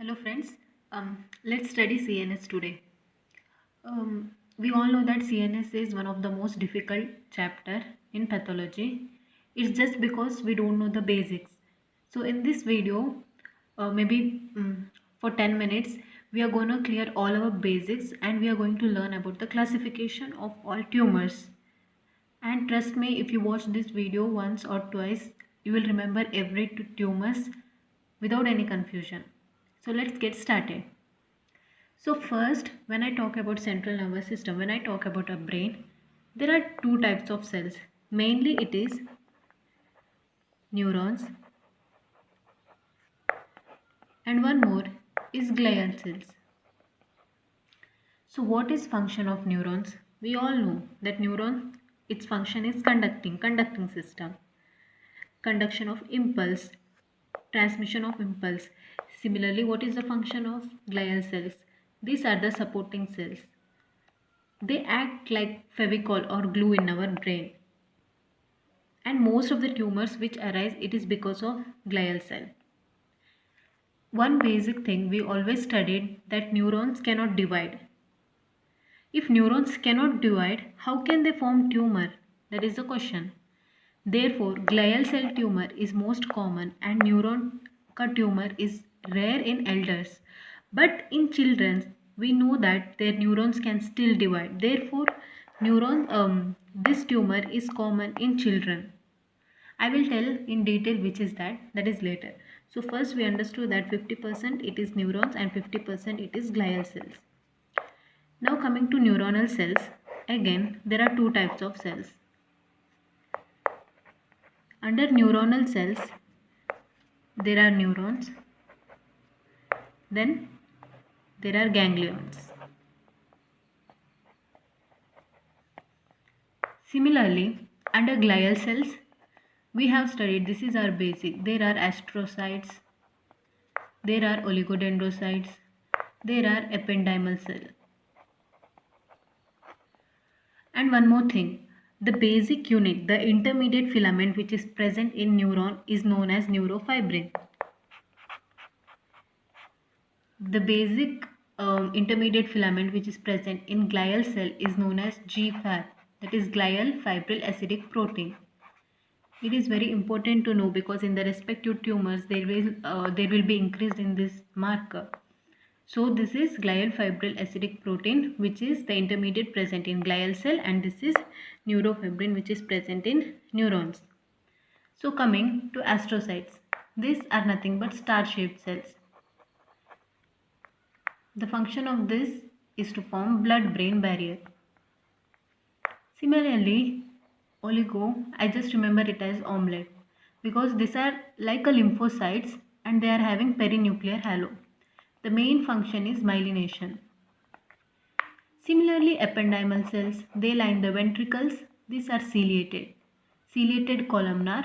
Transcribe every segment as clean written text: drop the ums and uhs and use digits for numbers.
Hello friends, let's study CNS today. We all know that CNS is one of the most difficult chapter in pathology. It's just because we don't know the basics. So in this video, maybe for 10 minutes, we are going to clear all our basics and we are going to learn about the classification of all tumors. And trust me, if you watch this video once or twice, you will remember every tumors without any confusion. So let's get started. So first, when I talk about central nervous system, when I talk about a brain, there are two types of cells. Mainly it is neurons and one more is glial cells. So what is function of neurons? We all know that neuron, its function is conducting system, conduction of impulse, transmission of impulse. Similarly, what is the function of glial cells? These are the supporting cells. They act like fevicol or glue in our brain. And most of the tumors which arise, it is because of glial cell. One basic thing we always studied, that neurons cannot divide. If neurons cannot divide, how can they form tumor? That is the question. Therefore, glial cell tumor is most common and neuron tumor is rare in elders. But in children, we know that their neurons can still divide. Therefore, this tumor is common in children. I will tell in detail which is that is later. So first we understood that 50% it is neurons and 50% it is glial cells. Now coming to neuronal cells, again there are two types of cells. Under neuronal cells there are neurons, then there are ganglions. Similarly, under glial cells we have studied, this is our basic, there are astrocytes, there are oligodendrocytes, there are ependymal cells. And one more thing, the basic unit, the intermediate filament which is present in neuron is known as neurofibrin. The basic intermediate filament which is present in glial cell is known as GFAP, that is glial fibril acidic protein. It is very important to know because in the respective tumors there will be increased in this marker. So this is glial fibril acidic protein which is the intermediate present in glial cell, and this is neurofibrin which is present in neurons. So coming to astrocytes, these are nothing but star-shaped cells. The function of this is to form blood-brain barrier. Similarly, oligo, I just remember it as omelette because these are like a lymphocytes and they are having perinuclear halo. The main function is myelination. Similarly, ependymal cells, they line the ventricles. These are ciliated columnar.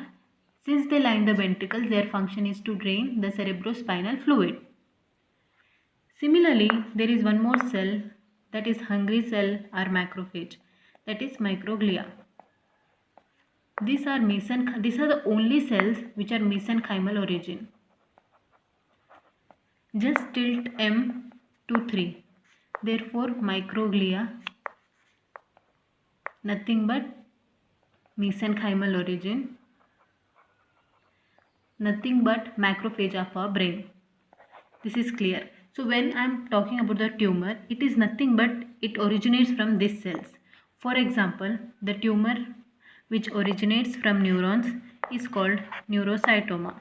Since they line the ventricles, their function is to drain the cerebrospinal fluid. Similarly, there is one more cell, that is hungry cell or macrophage, that is microglia. These are the only cells which are mesenchymal origin. Just tilt M to 3. Therefore, microglia, nothing but mesenchymal origin, nothing but macrophage of our brain. This is clear. So when I am talking about the tumor, it is nothing but it originates from these cells. For example, the tumor which originates from neurons is called neurocytoma.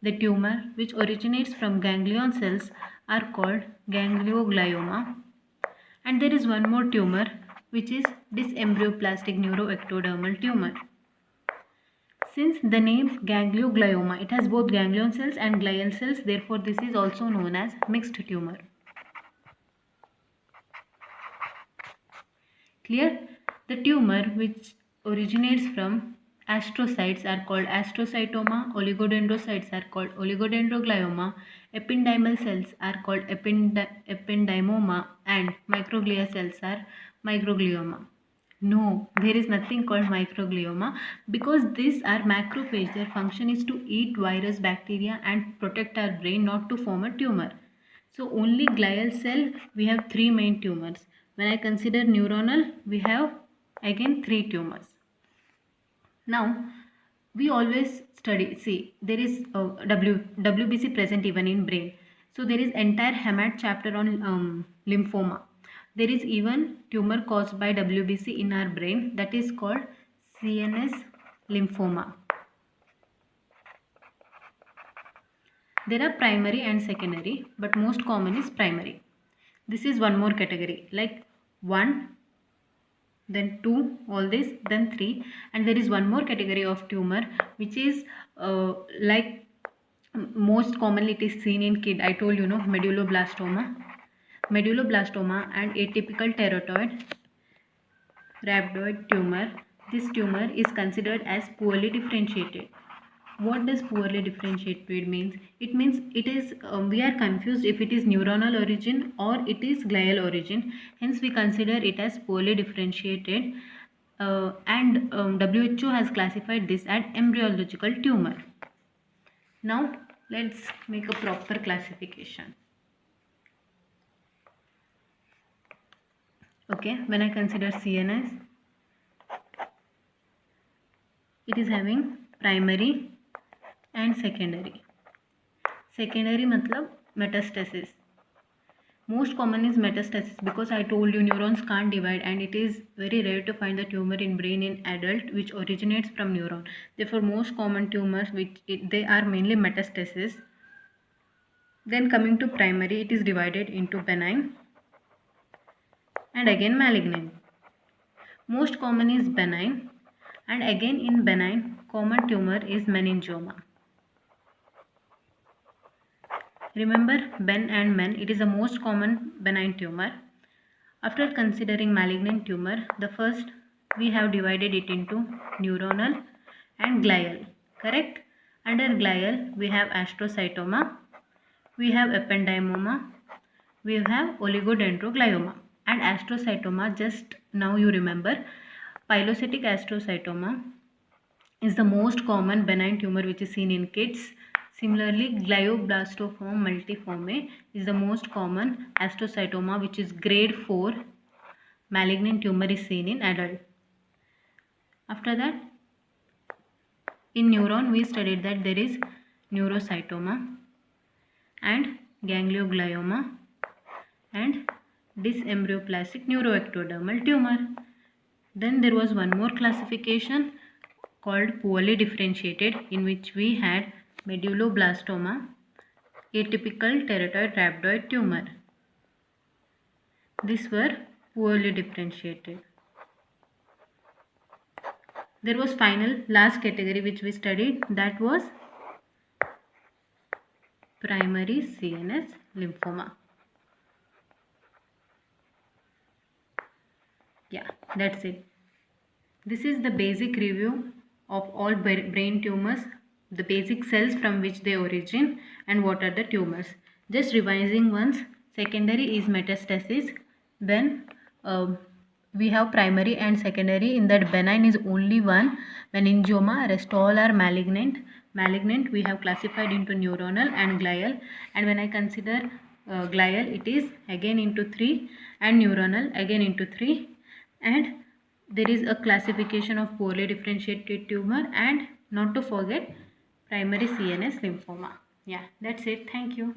The tumor which originates from ganglion cells are called ganglioglioma. And there is one more tumor which is dysembryoplastic neuroectodermal tumor. Since the name ganglioglioma, it has both ganglion cells and glial cells, therefore this is also known as mixed tumor. Clear? The tumor which originates from astrocytes are called astrocytoma, oligodendrocytes are called oligodendroglioma, ependymal cells are called ependymoma, and microglia cells are microglioma. No, there is nothing called microglioma because these are macrophage. Their function is to eat virus, bacteria and protect our brain, not to form a tumor. So only glial cell we have three main tumors. When I consider neuronal, we have again three tumors. Now we always study, see there is WBC present even in brain. So there is entire HAMAT chapter on lymphoma. There is even tumor caused by WBC in our brain, that is called CNS lymphoma. There are primary and secondary, but most common is primary. This is one more category, like 1, then 2, all this, then 3, and there is one more category of tumor which is like most commonly it is seen in kid. I told you, no, medulloblastoma and atypical teratoid rhabdoid tumor. This tumor is considered as poorly differentiated. What does poorly differentiated means? It means it is we are confused if it is neuronal origin or it is glial origin. Hence we consider it as poorly differentiated, and WHO has classified this as embryological tumor. Now let's make a proper classification. Okay, when I consider CNS, it is having primary and secondary. Secondary matlab metastasis. Most common is metastasis because I told you neurons can't divide and it is very rare to find the tumor in brain in adult which originates from neuron. Therefore most common tumors they are mainly metastasis. Then coming to primary, it is divided into benign and again malignant. Most common is benign, and again in benign common tumor is meningioma. Remember Ben and Men, it is the most common benign tumor. After considering malignant tumor, the first we have divided it into neuronal and glial, correct? Under glial we have astrocytoma, we have ependymoma, we have oligodendroglioma. And astrocytoma, just now you remember, pilocytic astrocytoma is the most common benign tumor which is seen in kids. Similarly, glioblastoma multiforme is the most common astrocytoma which is grade 4 malignant tumor is seen in adult. After that, in neuron we studied that there is neurocytoma and ganglioglioma and dysembryoplastic neuroectodermal tumor. Then there was one more classification called poorly differentiated, in which we had medulloblastoma, atypical teratoid rhabdoid tumor. These were poorly differentiated. There was final last category which we studied, that was primary CNS lymphoma. Yeah, that's it. This is the basic review of all brain tumors, the basic cells from which they origin and what are the tumors. Just revising once, secondary is metastasis, then we have primary and secondary. In that benign is only one, meningioma, rest all are malignant. Malignant we have classified into neuronal and glial, and when I consider glial, it is again into 3, and neuronal again into 3, and there is a classification of poorly differentiated tumor, and not to forget primary CNS lymphoma. Yeah, that's it. Thank you.